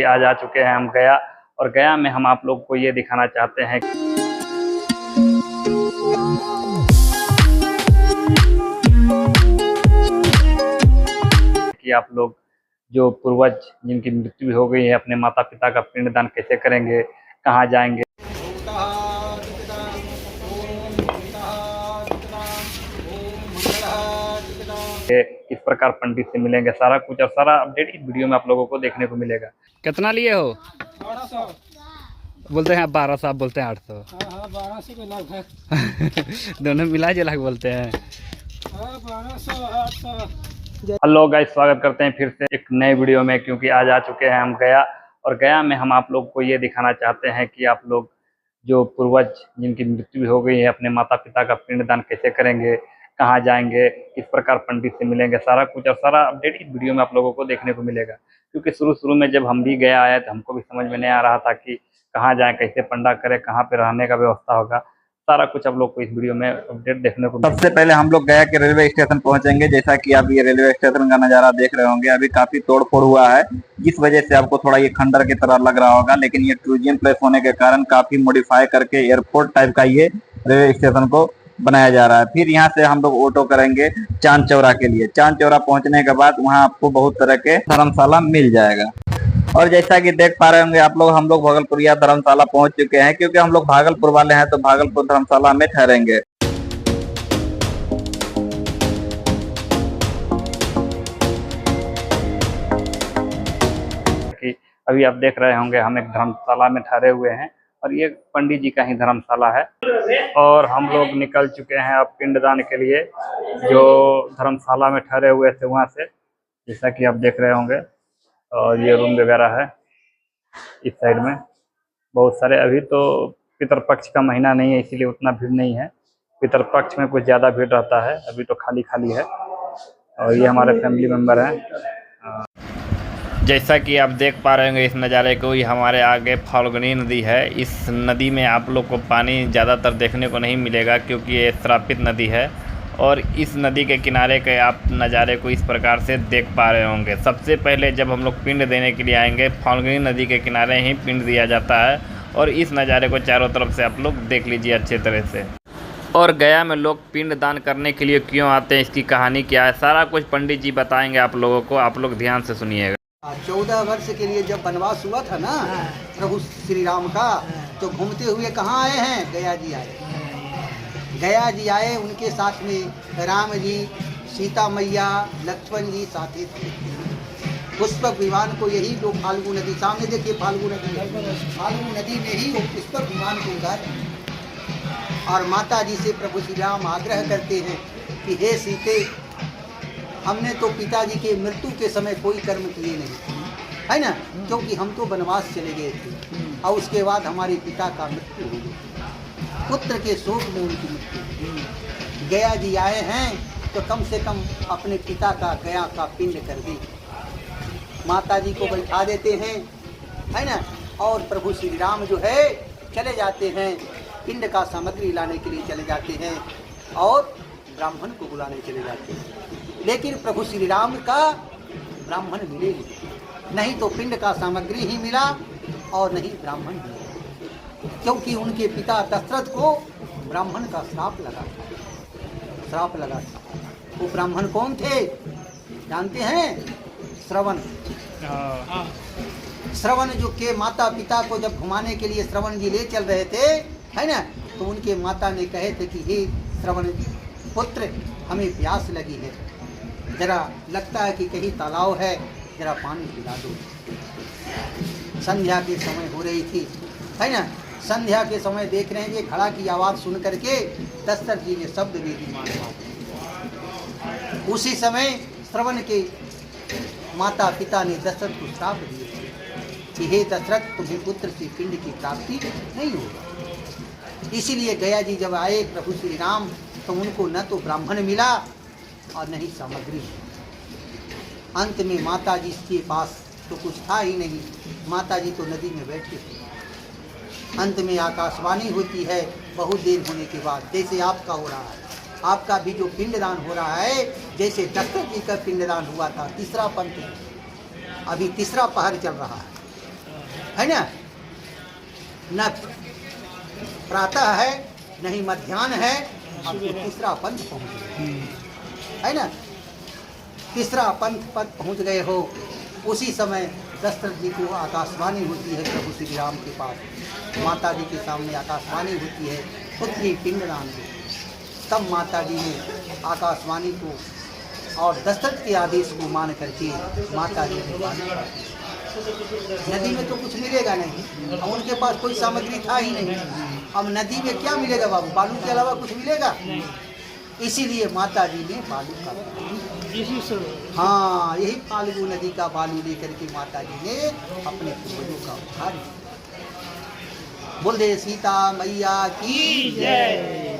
आज आ चुके हैं हम गया, और गया में हम आप लोग को ये दिखाना चाहते हैं कि आप लोग जो पूर्वज जिनकी मृत्यु हो गई है अपने माता पिता का पिंडदान कैसे करेंगे, कहाँ जाएंगे, किस प्रकार पंडित से मिलेंगे, सारा कुछ और सारा अपडेट इस वीडियो में आप लोगों को देखने को मिलेगा। कितना लिए हो? 1200 बोलते हैं 1200, आप बोलते हैं 800। हाँ 1200 के लगभग दोनों मिला जुला के बोलते हैं। 1200 800। हेलो गाइस, स्वागत करते हैं फिर से एक नए वीडियो में, क्योंकि आज आ चुके हैं हम गया, और गया में हम आप लोग को ये दिखाना चाहते हैं कि आप लोग जो पूर्वज जिनकी मृत्यु हो गई है अपने माता पिता का पिंडदान कैसे करेंगे, कहाँ जाएंगे, किस प्रकार पंडित से मिलेंगे, सारा कुछ और सारा अपडेट इस वीडियो में आप लोगों को देखने को मिलेगा। क्योंकि शुरू में जब हम भी गया आए तो हमको भी समझ में नहीं आ रहा था कि कहाँ जाएं, कैसे पंडा करें, कहाँ पे रहने का व्यवस्था होगा, सारा कुछ आप लोग को इस वीडियो में अपडेट देखने को। सबसे पहले हम लोग गया के रेलवे स्टेशन पहुंचेंगे। जैसा कि आप ये रेलवे स्टेशन का नजारा देख रहे होंगे, अभी काफी तोड़फोड़ हुआ है, जिस वजह से आपको थोड़ा ये खंडर की तरह लग रहा होगा, लेकिन ये टूरिज्म प्लेस होने के कारण काफी मॉडिफाई करके एयरपोर्ट टाइप का ये रेलवे स्टेशन को बनाया जा रहा है। फिर यहाँ से हम लोग ऑटो करेंगे चांद चौरा के लिए। चांद चौरा पहुंचने के बाद वहाँ आपको बहुत तरह के धर्मशाला मिल जाएगा। और जैसा कि देख पा रहे होंगे आप लोग, हम लोग भागलपुरिया धर्मशाला पहुंच चुके हैं, क्योंकि हम लोग भागलपुर वाले हैं तो भागलपुर धर्मशाला में ठहरेंगे। कि अभी आप देख रहे होंगे हम एक धर्मशाला में ठहरे हुए हैं, और ये पंडित जी का ही धर्मशाला है, और हम लोग निकल चुके हैं अब पिंडदान के लिए, जो धर्मशाला में ठहरे हुए थे वहाँ से, जैसा कि आप देख रहे होंगे। और ये रूम वगैरह है इस साइड में बहुत सारे। अभी तो पितरपक्ष का महीना नहीं है, इसीलिए उतना भीड़ नहीं है। पितरपक्ष में कुछ ज़्यादा भीड़ रहता है, अभी तो खाली खाली है। और ये हमारे फैमिली मेम्बर हैं। जैसा कि आप देख पा रहे होंगे इस नज़ारे को, ये हमारे आगे फाल्गुनी नदी है। इस नदी में आप लोग को पानी ज़्यादातर देखने को नहीं मिलेगा, क्योंकि ये श्रापित नदी है, और इस नदी के किनारे के आप नज़ारे को इस प्रकार से देख पा रहे होंगे। सबसे पहले जब हम लोग पिंड देने के लिए आएंगे, फाल्गुनी नदी के किनारे ही पिंड दिया जाता है, और इस नज़ारे को चारों तरफ से आप लोग देख लीजिए अच्छे तरह से। और गया में लोग पिंड दान करने के लिए क्यों आते हैं, इसकी कहानी क्या है, सारा कुछ पंडित जी बताएंगे आप लोगों को, आप लोग ध्यान से सुनिएगा। 14 वर्ष के लिए जब वनवास हुआ था ना प्रभु श्री राम का, तो घूमते हुए कहाँ आए हैं? गया जी आए। गया जी आए, उनके साथ में राम जी, सीता मैया, लक्ष्मण जी साथी थे। पुष्पक विमान को यही लोग फाल्गु नदी, सामने देखिए फाल्गु नदी, फाल्गु नदी में ही वो पुष्पक विमान को उतारे। और माता जी से प्रभु श्री राम आग्रह करते हैं कि हे सीते, हमने तो पिताजी के मृत्यु के समय कोई कर्म किए नहीं, है ना, क्योंकि हम तो वनवास चले गए थे, और उसके बाद हमारे पिता का मृत्यु हो गई, पुत्र के शोक में उनकी मृत्यु। गया जी आए हैं तो कम से कम अपने पिता का गया का पिंड कर दी। माता जी को बैठा देते हैं, है ना, और प्रभु श्री राम जो है चले जाते हैं, पिंड का सामग्री लाने के लिए चले जाते हैं, और ब्राह्मण को बुलाने चले जाते हैं। लेकिन प्रभु श्री राम का ब्राह्मण मिले नहीं, तो पिंड का सामग्री ही मिला और नहीं ब्राह्मण मिला, क्योंकि उनके पिता दशरथ को ब्राह्मण का श्राप लगा था। वो ब्राह्मण कौन थे जानते हैं? श्रवण। श्रवण जो के माता पिता को जब घुमाने के लिए श्रवण जी ले चल रहे थे, है ना, तो उनके माता ने कहे थे कि हे श्रवण पुत्र, हमें प्यास लगी है, जरा लगता है कि कहीं तालाब है, जरा पानी पिला दो। संध्या के समय हो रही थी, है ना, संध्या के समय देख रहे हैं ये घड़ा की आवाज़ सुन करके दशरथ जी ने शब्द वेदी मारा। उसी समय श्रवण के माता पिता ने दशरथ को श्राप दिए कि हे दशरथ, तुम्हें पुत्र से पिंड की प्राप्ति नहीं होगी। इसीलिए गया जी जब आए प्रभु श्री राम, तो उनको न तो ब्राह्मण मिला और न ही सामग्री। अंत में माता जी के पास तो कुछ था ही नहीं, माता जी तो नदी में बैठी थी। अंत में आकाशवाणी होती है बहुत देर होने के बाद, जैसे आपका हो रहा है, आपका भी जो पिंडदान हो रहा है, जैसे दशरथ जी का पिंडदान हुआ था, तीसरा पंथ, अभी तीसरा पहर चल रहा है, है ना, न प्रातः है न ही मध्याह्न है, अब तो तीसरा पंथ पहुंच गए, है ना, तीसरा पंथ पर पहुंच गए हो। उसी समय दशरथ जी को आकाशवाणी होती है प्रभु श्री राम के पास, माता जी के सामने आकाशवाणी होती है पुत्री पिंडदान की। तब माता जी ने आकाशवाणी को और दशरथ के आदेश को मान करके माता जी ने बालू काट दिया। नदी में तो कुछ मिलेगा नहीं, और उनके पास कोई सामग्री था ही नहीं। अब नदी में क्या मिलेगा बाबू, बालू के अलावा कुछ मिलेगा? इसीलिए माता जी ने बालू काट दिया। हाँ, यही फाल्गु नदी का बालू लेकर के माता जी ने अपने पूर्वजों का उद्धार किया। बोल दे सीता मैया की जय।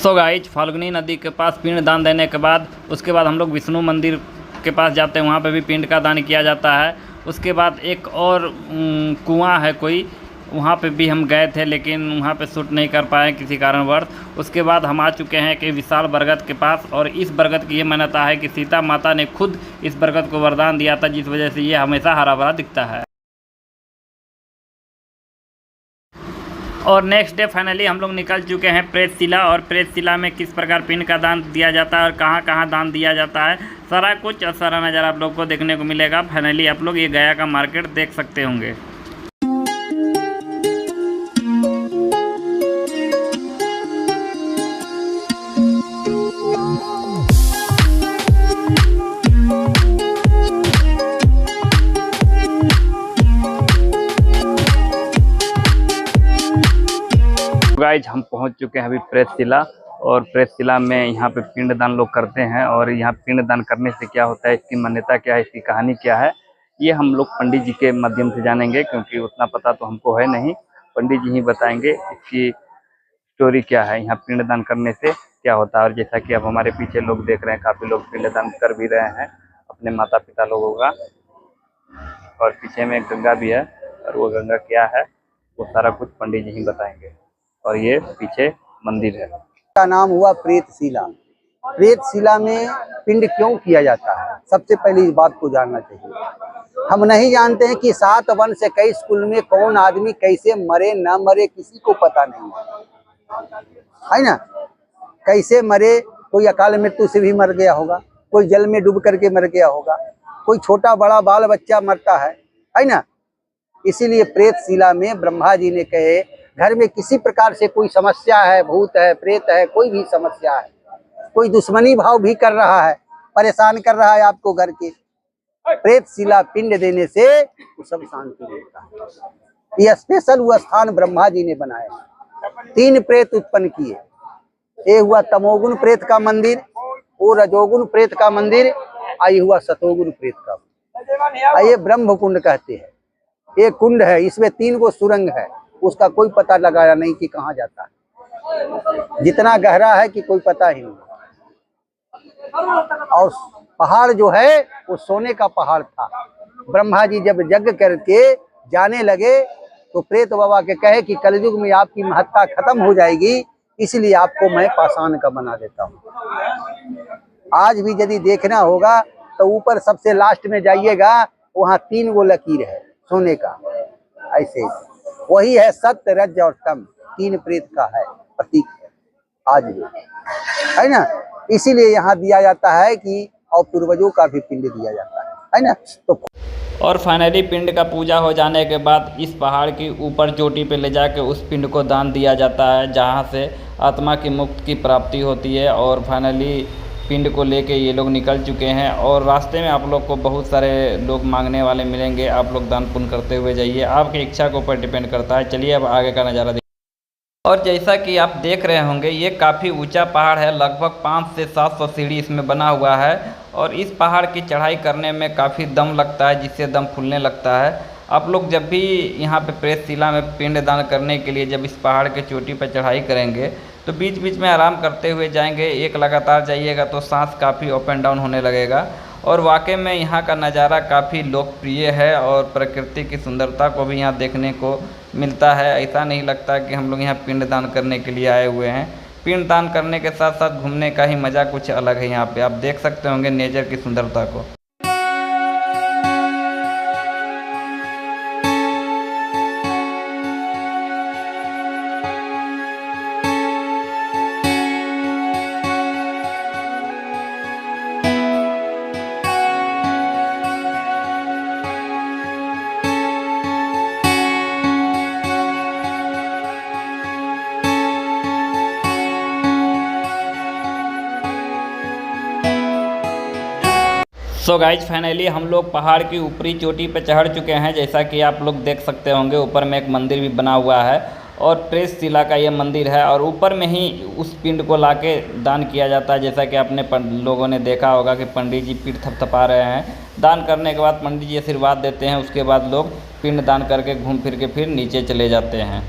सो गाइज, फाल्गुनी नदी के पास पिंड दान देने के बाद उसके बाद हम लोग विष्णु मंदिर के पास जाते हैं, वहाँ पे भी पिंड का दान किया जाता है। उसके बाद एक और कुआं है कोई, वहाँ पे भी हम गए थे, लेकिन वहाँ पे शूट नहीं कर पाए किसी कारणवश। उसके बाद हम आ चुके हैं कि विशाल बरगद के पास, और इस बरगद की ये मान्यता है कि सीता माता ने खुद इस बरगद को वरदान दिया था, जिस वजह से ये हमेशा हरा भरा दिखता है। और नेक्स्ट डे फाइनली हम लोग निकल चुके हैं प्रेतशिला, और प्रेतशिला में किस प्रकार पिंड का दान दिया जाता है और कहाँ कहाँ दान दिया जाता है, सारा कुछ और सारा नज़ारा आप लोग को देखने को मिलेगा। फाइनली आप लोग ये गया का मार्केट देख सकते होंगे। गाइज, हम पहुंच चुके हैं अभी प्रेतशिला, और प्रेतशिला में यहाँ पे पिंडदान लोग करते हैं। और यहाँ पिंडदान करने से क्या होता है, इसकी मान्यता क्या है, इसकी कहानी क्या है, ये हम लोग पंडित जी के माध्यम से जानेंगे, क्योंकि उतना पता तो हमको है नहीं। पंडित जी ही बताएंगे इसकी स्टोरी क्या है, यहाँ पिंडदान करने से क्या होता है। और जैसा कि अब हमारे पीछे लोग देख रहे हैं, काफ़ी लोग पिंडदान कर भी रहे हैं अपने माता पिता लोगों का। और पीछे में गंगा भी है, और वो गंगा क्या है वो सारा कुछ पंडित जी ही बताएंगे। और ये पीछे मंदिर है, का नाम हुआ प्रेतशिला। प्रेतशिला में पिंड क्यों किया जाता है, सबसे पहले इस बात को जानना चाहिए। हम नहीं जानते हैं कि 7 वंश से कई स्कूल में कौन आदमी कैसे मरे न मरे, किसी को पता नहीं है ना। कैसे मरे, कोई अकाल मृत्यु से भी मर गया होगा, कोई जल में डूब करके मर गया होगा, कोई छोटा बड़ा बाल बच्चा मरता है ना। इसीलिए प्रेतशिला में ब्रह्मा जी ने कहे, घर में किसी प्रकार से कोई समस्या है, भूत है, प्रेत है, कोई भी समस्या है, कोई दुश्मनी भाव भी कर रहा है, परेशान कर रहा है आपको घर के, प्रेतशिला पिंड देने से वो सब शांति मिलता है। ये स्पेशल वो स्थान ब्रह्मा जी ने बनाया। 3 प्रेत उत्पन्न किए, ये हुआ तमोगुण प्रेत का मंदिर, वो रजोगुण प्रेत का मंदिर, आई हुआ सतोगुण प्रेत का। ये ब्रह्म कुंड कहते हैं। एक कुंड है, इसमें 3 गो सुरंग है, उसका कोई पता लगाया नहीं कि कहाँ जाता है, जितना गहरा है कि कोई पता ही नहीं। और पहाड़ जो है वो सोने का पहाड़ था। ब्रह्मा जी जब यज्ञ करके जाने लगे तो प्रेत बाबा के कहे कि कलयुग में आपकी महत्ता खत्म हो जाएगी, इसलिए आपको मैं पाषाण का बना देता हूँ। आज भी यदि देखना होगा तो ऊपर सबसे लास्ट में जाइएगा, वहाँ 3 गो लकीर है सोने का, ऐसे वही है सत्य रज और तम, 3 प्रेत का है प्रतीक है आज भी, है ना। इसीलिए यहाँ दिया जाता है कि और पूर्वजों का भी पिंड दिया जाता है ना। तो और फाइनली पिंड का पूजा हो जाने के बाद इस पहाड़ की ऊपर चोटी पे ले जाके उस पिंड को दान दिया जाता है, जहाँ से आत्मा की मुक्ति की प्राप्ति होती है। और फाइनली पिंड को लेके ये लोग निकल चुके हैं, और रास्ते में आप लोग को बहुत सारे लोग मांगने वाले मिलेंगे। आप लोग दान पुण्य करते हुए जाइए, आपकी इच्छा के ऊपर डिपेंड करता है। चलिए अब आगे का नज़ारा देखिए। और जैसा कि आप देख रहे होंगे, ये काफ़ी ऊंचा पहाड़ है, लगभग 500 से 700 सीढ़ी इसमें बना हुआ है। और इस पहाड़ की चढ़ाई करने में काफ़ी दम लगता है, जिससे दम फूलने लगता है। आप लोग जब भी यहाँ पे प्रेतशिला में पिंड दान करने के लिए जब इस पहाड़ के चोटी पर चढ़ाई करेंगे तो बीच बीच में आराम करते हुए जाएंगे। एक लगातार जाइएगा तो सांस काफ़ी अप एंड डाउन होने लगेगा। और वाकई में यहाँ का नज़ारा काफ़ी लोकप्रिय है, और प्रकृति की सुंदरता को भी यहाँ देखने को मिलता है। ऐसा नहीं लगता कि हम लोग यहाँ पिंड दान करने के लिए आए हुए हैं। पिंड दान करने के साथ साथ घूमने का ही मज़ा कुछ अलग है। यहाँ पे आप देख सकते होंगे नेचर की सुंदरता को। सो गाइज फाइनली हम लोग पहाड़ की ऊपरी चोटी पे चढ़ चुके हैं। जैसा कि आप लोग देख सकते होंगे ऊपर में एक मंदिर भी बना हुआ है और प्रेस शिला का ये मंदिर है और ऊपर में ही उस पिंड को लाके दान किया जाता है। जैसा कि आपने लोगों ने देखा होगा कि पंडित जी पीठ थपथपा रहे हैं। दान करने के बाद पंडित जी आशीर्वाद देते हैं, उसके बाद लोग पिंड दान करके घूम फिर के फिर नीचे चले जाते हैं।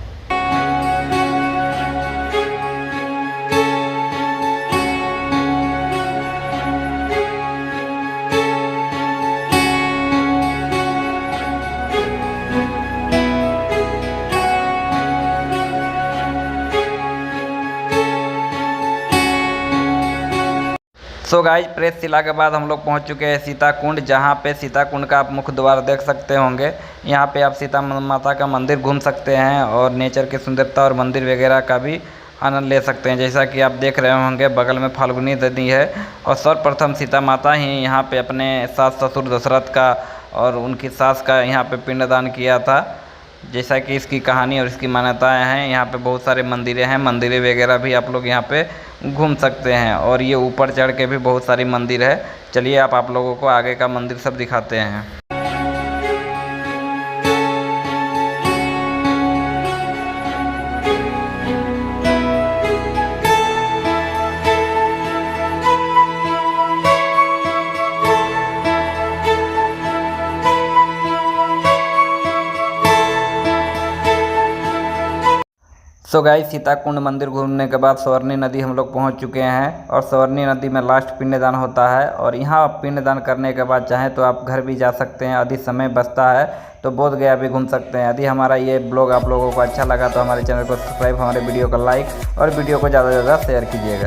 सो गाइज प्रेस शिला के बाद हम लोग पहुंच चुके हैं सीता कुंड, जहां पे सीता कुंड का आप मुख्य द्वार देख सकते होंगे। यहां पे आप सीता माता का मंदिर घूम सकते हैं और नेचर की सुंदरता और मंदिर वगैरह का भी आनंद ले सकते हैं। जैसा कि आप देख रहे होंगे बगल में फाल्गुनी नदी है और सर्वप्रथम सीता माता ही यहाँ पे अपने सास ससुर दशरथ का और उनकी सास का यहाँ पे पिंडदान किया था। जैसा कि इसकी कहानी और इसकी मान्यताएं हैं। यहाँ पे बहुत सारे मंदिरें हैं, मंदिरें वगैरह भी आप लोग यहाँ पे घूम सकते हैं और ये ऊपर चढ़ के भी बहुत सारी मंदिर है। चलिए आप लोगों को आगे का मंदिर सब दिखाते हैं। सो गाइस सीता कुंड मंदिर घूमने के बाद स्वर्णी नदी हम लोग पहुंच चुके हैं और स्वर्णी नदी में लास्ट पिंडदान होता है और यहाँ आप पिंडदान करने के बाद चाहें तो आप घर भी जा सकते हैं। यदि समय बचता है तो बोध गया भी घूम सकते हैं। यदि हमारा ये ब्लॉग आप लोगों को अच्छा लगा तो हमारे चैनल को सब्सक्राइब, हमारे वीडियो को लाइक और वीडियो को ज़्यादा से ज़्यादा शेयर कीजिएगा।